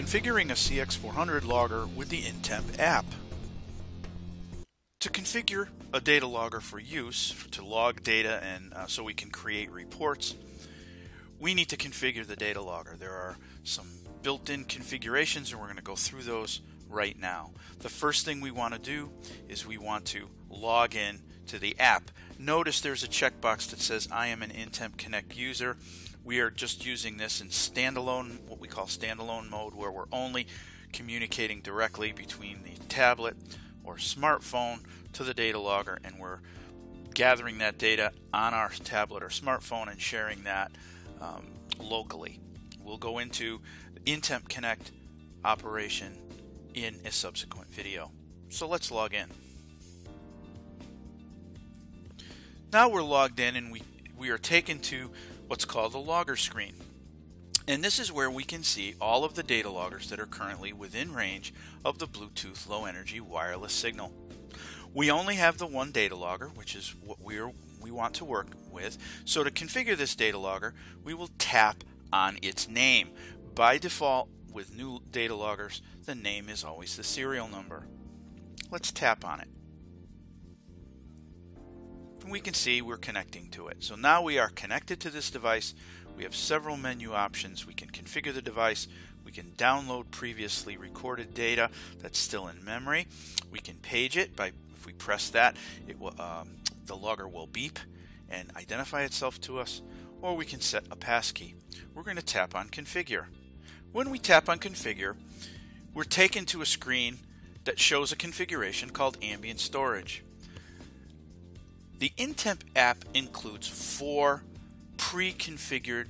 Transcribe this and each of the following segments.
Configuring a CX400 logger with the InTemp app. To configure a data logger for use, to log data and so we can create reports, we need to configure the data logger. There are some built-in configurations and we're going to go through those right now. The first thing we want to do is we want to log in to the app. Notice there's a checkbox that says I am an InTemp Connect user. We are just using this in standalone, what we call standalone mode, where we're only communicating directly between the tablet or smartphone to the data logger, and we're gathering that data on our tablet or smartphone and sharing that locally. We'll go into the InTemp Connect operation in a subsequent video. So let's log in. Now we're logged in and we are taken to what's called the logger screen. And this is where we can see all of the data loggers that are currently within range of the Bluetooth Low Energy wireless signal. We only have the one data logger, which is what we want to work with. So to configure this data logger, we will tap on its name. By default, with new data loggers, the name is always the serial number. Let's tap on it. And we can see we're connecting to it. So now we are connected to this device. We have several menu options. We can configure the device. We can download previously recorded data that's still in memory. We can page it by, if we press that, it will, the logger will beep and identify itself to us, or we can set a passkey. We're going to tap on configure. When we tap on configure, we're taken to a screen that shows a configuration called ambient storage. The InTemp app includes 4 pre-configured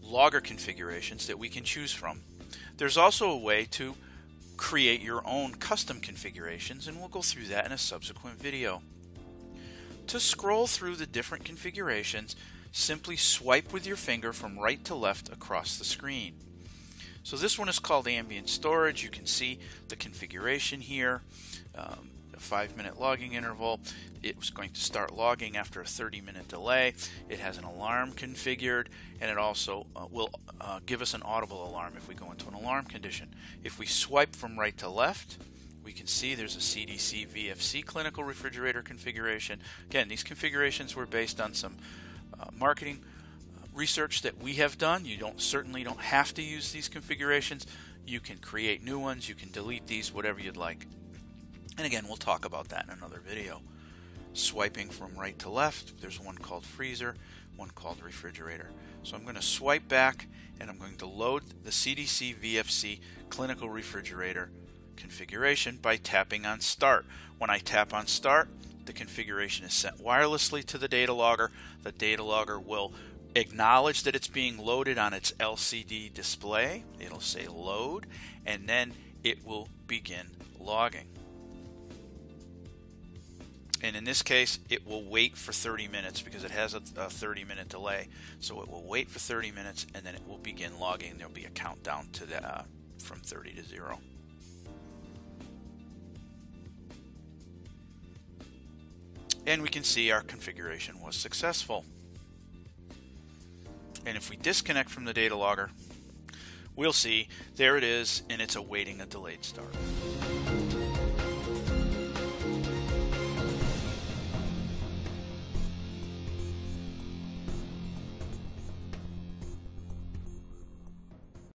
logger configurations that we can choose from. There's also a way to create your own custom configurations, and we'll go through that in a subsequent video. To scroll through the different configurations, simply swipe with your finger from right to left across the screen. So this one is called ambient storage. You can see the configuration here. A 5-minute logging interval. It was going to start logging after a 30-minute delay. It has an alarm configured, and it also will give us an audible alarm if we go into an alarm condition. If we swipe from right to left, we can see there's a CDC VFC clinical refrigerator configuration. Again, these configurations were based on some marketing research that we have done. You certainly don't have to use these configurations. You can create new ones. You can delete these, whatever you'd like. And again, we'll talk about that in another video. Swiping from right to left, there's one called freezer, one called refrigerator. So I'm going to swipe back and I'm going to load the CDC VFC clinical refrigerator configuration by tapping on start. When I tap on start, the configuration is sent wirelessly to the data logger. The data logger will acknowledge that it's being loaded on its LCD display. It'll say load, and then it will begin logging. And in this case, it will wait for 30 minutes because it has a 30-minute delay. So it will wait for 30 minutes and then it will begin logging. There'll be a countdown to the, from 30 to 0. And we can see our configuration was successful. And if we disconnect from the data logger, we'll see there it is, and it's awaiting a delayed start.